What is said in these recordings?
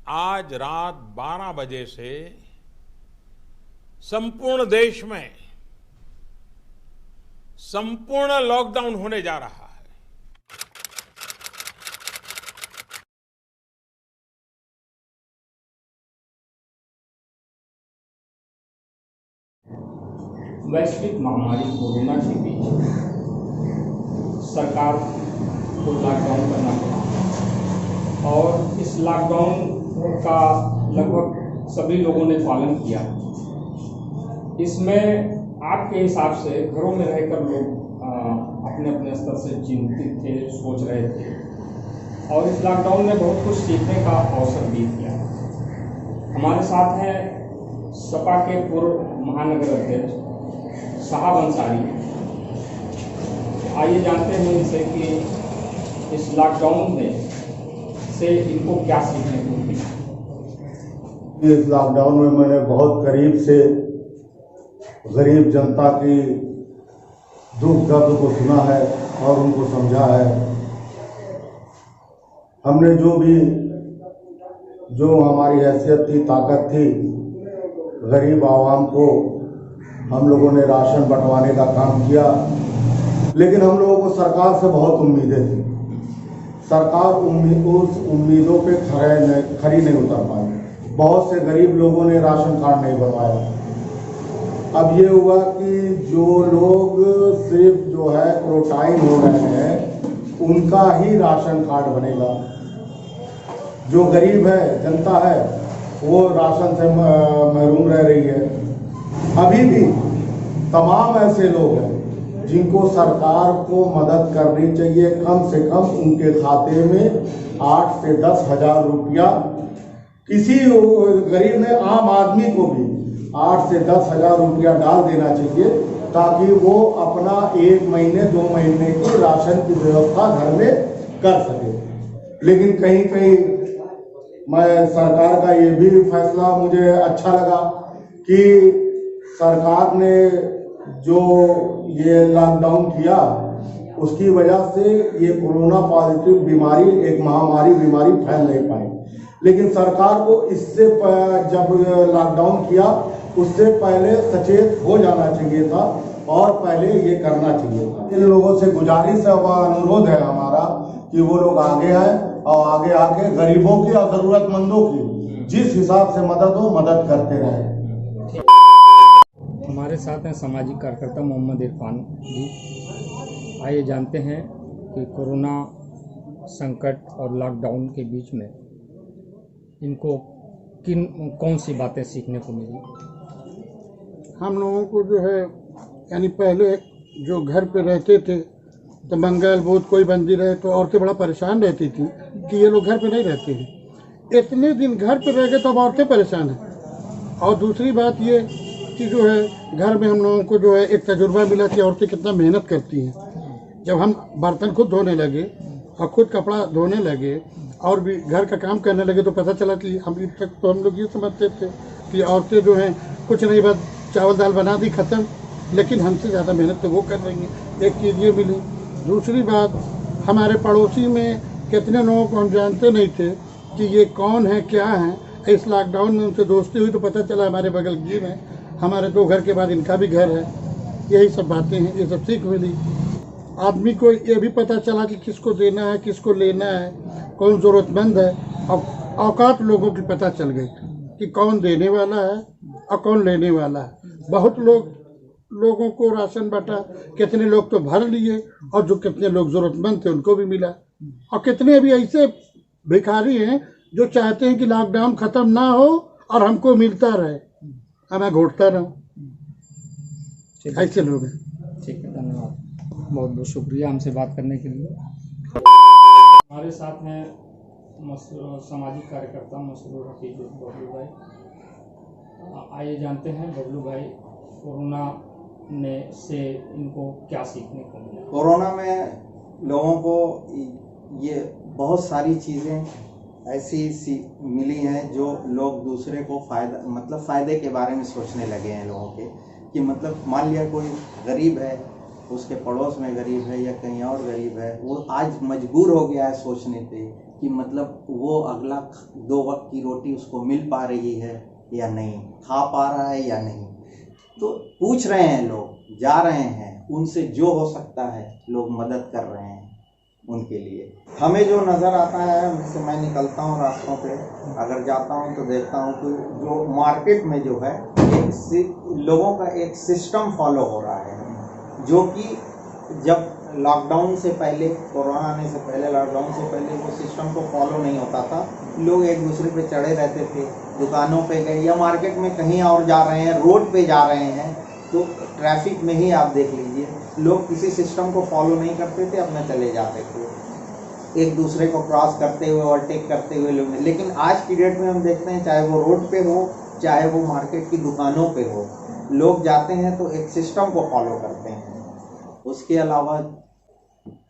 आज रात 12 बजे से संपूर्ण देश में संपूर्ण लॉकडाउन होने जा रहा है। वैश्विक महामारी कोरोना के बीच सरकार को लॉकडाउन करना पड़ा और इस लॉकडाउन का लगभग सभी लोगों ने पालन किया। इसमें आपके हिसाब से घरों में रहकर लोग अपने अपने स्तर से चिंतित थे, सोच रहे थे और इस लॉकडाउन में बहुत कुछ सीखने का अवसर भी दिया। हमारे साथ हैं सपा के पूर्व महानगर अध्यक्ष साहब अंसारी। आइए जानते हैं इनसे कि इस लॉकडाउन में से इनको क्या सीखने को मिला। इस लॉकडाउन में मैंने बहुत करीब से गरीब जनता की दुख दर्द को सुना है और उनको समझा है। हमने जो हमारी हैसियत थी, ताकत थी, गरीब आवाम को हम लोगों ने राशन बंटवाने का काम किया। लेकिन हम लोगों को सरकार से बहुत उम्मीदें थी। सरकार उस उम्मीदों पे खरी नहीं उतर पाई। बहुत से गरीब लोगों ने राशन कार्ड नहीं बनवाया। अब ये हुआ कि जो लोग सिर्फ जो है क्वारंटाइन हो रहे हैं उनका ही राशन कार्ड बनेगा। जो गरीब है, जनता है, वो राशन से महरूम रह रही है। अभी भी तमाम ऐसे लोग हैं जिनको सरकार को मदद करनी चाहिए। कम से कम उनके खाते में 8 से 10 हज़ार रुपया, किसी गरीब में, आम आदमी को भी 8 से 10 हज़ार रुपया डाल देना चाहिए ताकि वो अपना 1 महीने 2 महीने की राशन की व्यवस्था घर में कर सके। लेकिन कहीं कहीं मैं सरकार का ये भी फैसला मुझे अच्छा लगा कि सरकार ने जो ये लॉकडाउन किया उसकी वजह से ये कोरोना पॉजिटिव बीमारी, एक महामारी बीमारी फैल नहीं पाई। लेकिन सरकार को इससे जब लॉकडाउन किया उससे पहले सचेत हो जाना चाहिए था और पहले ये करना चाहिए था। इन लोगों से गुजारिश है व अनुरोध है हमारा कि वो लोग आगे आए और आगे आके गरीबों की और जरूरतमंदों की जिस हिसाब से मदद हो, मदद करते रहे। हमारे साथ हैं सामाजिक कार्यकर्ता मोहम्मद इरफान जी। आइए जानते हैं कि कोरोना संकट और लॉकडाउन के बीच में इनको कौन सी बातें सीखने को मिली। हम लोगों को जो है, यानी पहले जो घर पे रहते थे तो मंगल बुध कोई बंदी रहे तो औरतें बड़ा परेशान रहती थी कि ये लोग घर पे नहीं रहते हैं। इतने दिन घर पे रह गए तो अब औरतें परेशान हैं। और दूसरी बात ये कि जो है घर में हम लोगों को जो है एक तजुर्बा मिला कि औरतें कितना मेहनत करती हैं। जब हम बर्तन खुद धोने लगे और खुद कपड़ा धोने लगे और भी घर का काम करने लगे तो पता चला कि हम तक तो हम लोग ये समझते थे कि औरतें जो हैं कुछ नहीं, बस चावल दाल बना दी, ख़त्म। लेकिन हमसे ज़्यादा मेहनत तो वो कर रही हैं। एक चीज़ ये मिली। दूसरी बात, हमारे पड़ोसी में कितने लोगों को हम जानते नहीं थे कि ये कौन है, क्या है। इस लॉकडाउन में उनसे दोस्ती हुई तो पता चला हमारे बगल की में, हमारे 2 घर के बाद इनका भी घर है। यही सब बातें हैं, ये सब सीख मिली। आदमी को ये भी पता चला कि किसको देना है, किसको लेना है, कौन ज़रूरतमंद है। और औकात लोगों की पता चल गई कि कौन देने वाला है और कौन लेने वाला है। बहुत लोगों को राशन बांटा, कितने लोग तो भर लिए और जो कितने लोग ज़रूरतमंद थे उनको भी मिला। और कितने अभी ऐसे भिखारी हैं जो चाहते हैं कि लॉकडाउन ख़त्म ना हो और हमको मिलता रहे, मैं घोटता रहूं। ऐसे लोग हैं। ठीक है, धन्यवाद, बहुत बहुत शुक्रिया हमसे बात करने के लिए। हमारे साथ हैं सामाजिक कार्यकर्ता मसरूर हफीज बबलू भाई। आइए जानते हैं बबलू भाई, कोरोना ने से इनको क्या सीखने को मिला। कोरोना में लोगों को ये बहुत सारी चीज़ें ऐसी मिली हैं जो लोग दूसरे को फ़ायदे के बारे में सोचने लगे हैं लोगों के, कि मतलब मान लिया कोई गरीब है, उसके पड़ोस में गरीब है या कहीं और गरीब है, वो आज मजबूर हो गया है सोचने पे कि मतलब वो अगला 2 वक्त की रोटी उसको मिल पा रही है या नहीं, खा पा रहा है या नहीं। तो पूछ रहे हैं लोग, जा रहे हैं, उनसे जो हो सकता है लोग मदद कर रहे हैं उनके लिए। हमें जो नज़र आता है, जैसे मैं निकलता हूँ रास्तों पे, अगर जाता हूँ तो देखता हूँ कि जो मार्केट में जो है लोगों का एक सिस्टम फॉलो हो रहा है, जो कि जब लॉकडाउन से पहले, कोरोना आने से पहले, लॉकडाउन से पहले वो सिस्टम को फॉलो नहीं होता था। लोग एक दूसरे पे चढ़े रहते थे, दुकानों पे गए या मार्केट में कहीं और जा रहे हैं, रोड पे जा रहे हैं, तो ट्रैफिक में ही आप देख लीजिए, लोग किसी सिस्टम को फॉलो नहीं करते थे, अपना चले जाते थे, एक दूसरे को क्रॉस करते हुए, ओवरटेक करते हुए लोग। लेकिन आज की डेट में हम देखते हैं, चाहे वो रोड पे हो, चाहे वो मार्केट की दुकानों पे हो, लोग जाते हैं तो एक सिस्टम को फॉलो करते हैं। उसके अलावा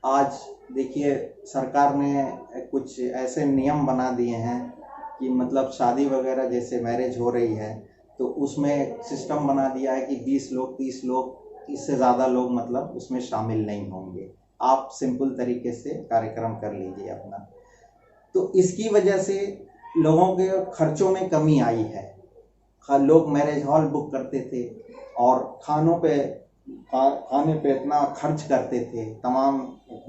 आज देखिए, सरकार ने कुछ ऐसे नियम बना दिए हैं कि मतलब शादी वगैरह जैसे मैरिज हो रही है तो उसमें सिस्टम बना दिया है कि 20 लोग, 30 लोग, इससे ज़्यादा लोग मतलब उसमें शामिल नहीं होंगे। आप सिंपल तरीके से कार्यक्रम कर लीजिए अपना। तो इसकी वजह से लोगों के खर्चों में कमी आई है। लोग मैरिज हॉल बुक करते थे और खाने पे इतना खर्च करते थे, तमाम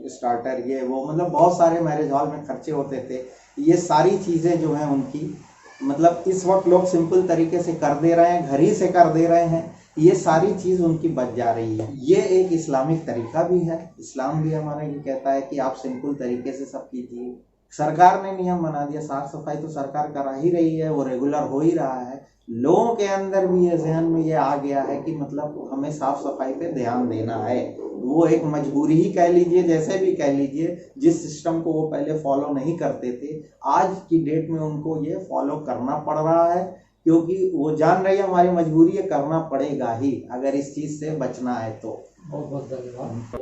स्टार्टर ये वो, मतलब बहुत सारे मैरिज हॉल में खर्चे होते थे। ये सारी चीज़ें जो हैं उनकी मतलब इस वक्त लोग सिंपल तरीके से कर दे रहे हैं, घर ही से कर दे रहे हैं, ये सारी चीज़ उनकी बच जा रही है। ये एक इस्लामिक तरीका भी है, इस्लाम भी हमारा ये कहता है कि आप सिंपल तरीके से सब कीजिए। सरकार ने नियम बना दिया, साफ सफाई तो सरकार करा ही रही है, वो रेगुलर हो ही रहा है। लोगों के अंदर भी ये जहन में ये आ गया है कि मतलब हमें साफ सफाई पे ध्यान देना है। वो एक मजबूरी ही कह लीजिए, जैसे भी कह लीजिए, जिस सिस्टम को वो पहले फॉलो नहीं करते थे, आज की डेट में उनको ये फॉलो करना पड़ रहा है, क्योंकि वो जान रही है हमारी मजबूरी है, करना पड़ेगा ही अगर इस चीज़ से बचना है तो। बहुत बहुत धन्यवाद।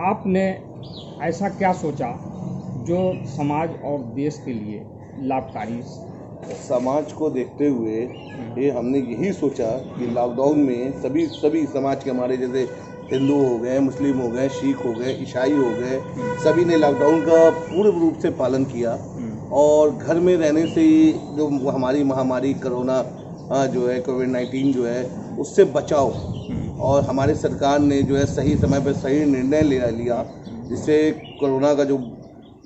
आपने ऐसा क्या सोचा जो समाज और देश के लिए लाभकारी? समाज को देखते हुए ये हमने यही सोचा कि लॉकडाउन में सभी समाज के, हमारे जैसे हिंदू हो गए, मुस्लिम हो गए, सिख हो गए, ईसाई हो गए, सभी ने लॉकडाउन का पूर्ण रूप से पालन किया और घर में रहने से ही जो हमारी महामारी कोरोना जो है, कोविड-19 जो है, उससे बचाव, और हमारे सरकार ने जो है सही समय पर सही निर्णय लिया, जिससे कोरोना का जो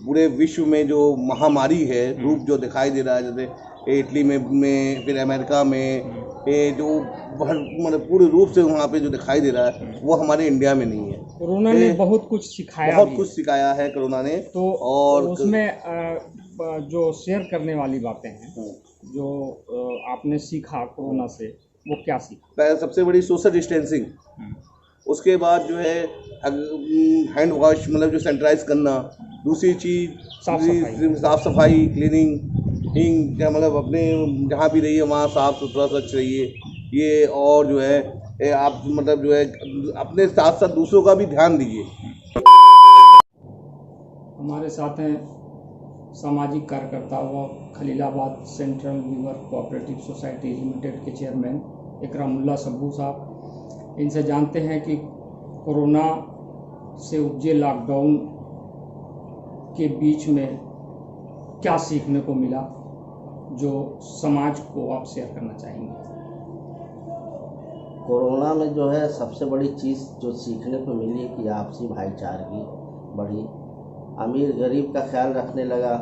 पूरे विश्व में जो महामारी है, रूप जो दिखाई दे रहा है, जैसे इटली में फिर अमेरिका में, ये जो मतलब पूरे रूप से वहाँ पे जो दिखाई दे रहा है, वो हमारे इंडिया में नहीं है। कोरोना ने बहुत कुछ सिखाया, बहुत कुछ सिखाया है कोरोना ने। तो और उसमें जो शेयर करने वाली बातें हैं, जो आपने सीखा कोरोना से, वो क्या सीखा? सबसे बड़ी सोशल डिस्टेंसिंग, उसके बाद जो है हैंड वॉश, मतलब जो सैनिटाइज करना, दूसरी चीज़ साफ सफाई, क्लीनिंग, मतलब अपने जहाँ भी रहिए वहाँ साफ सुथरा स्वच्छ रहिए ये, और जो है आप मतलब जो है अपने साथ साथ दूसरों का भी ध्यान दीजिए। हमारे साथ हैं सामाजिक कार्यकर्ता व Khalilabad central weaver cooperative society limited के चेयरमैन इकरामुल्लाह सब्बू साहब। इनसे जानते हैं कि कोरोना से उपजे लॉकडाउन के बीच में क्या सीखने को मिला, जो समाज को आप शेयर करना चाहेंगे? कोरोना में जो है सबसे बड़ी चीज़ जो सीखने को मिली कि आपसी भाईचारगी बढ़ी, अमीर गरीब का ख्याल रखने लगा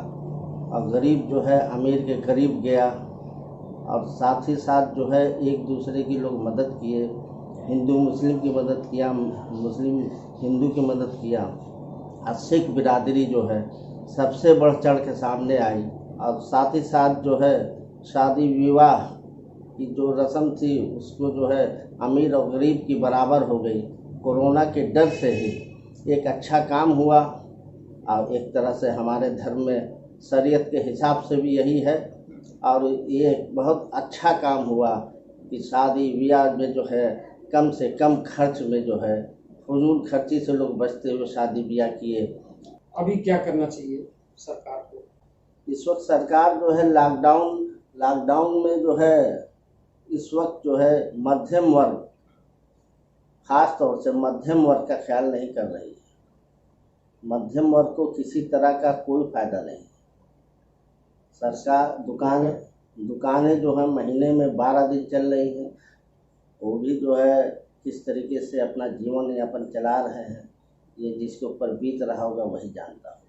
और गरीब जो है अमीर के करीब गया, और साथ ही साथ जो है एक दूसरे की लोग मदद किए, हिंदू मुस्लिम की मदद किया, मुस्लिम हिंदू की मदद किया, और सिख बिरादरी जो है सबसे बढ़ चढ़ के सामने आई, और साथ ही साथ जो है शादी विवाह की जो रस्म थी उसको जो है अमीर और गरीब की बराबर हो गई। कोरोना के डर से ही एक अच्छा काम हुआ, और एक तरह से हमारे धर्म में शरीयत के हिसाब से भी यही है, और ये बहुत अच्छा काम हुआ कि शादी ब्याह में जो है कम से कम खर्च में जो है फजूल खर्ची से लोग बचते हुए शादी ब्याह किए। अभी क्या करना चाहिए सरकार को? इस वक्त सरकार जो है लॉकडाउन में जो है इस वक्त जो है मध्यम वर्ग, खास तौर से मध्यम वर्ग का ख्याल नहीं कर रही है। मध्यम वर्ग को किसी तरह का कोई फायदा नहीं। सरकार दुकानें जो है महीने में 12 दिन चल रही हैं, वो भी जो है किस तरीके से अपना जीवन यापन चला रहे हैं, ये जिसके ऊपर बीत रहा होगा वही जानता है।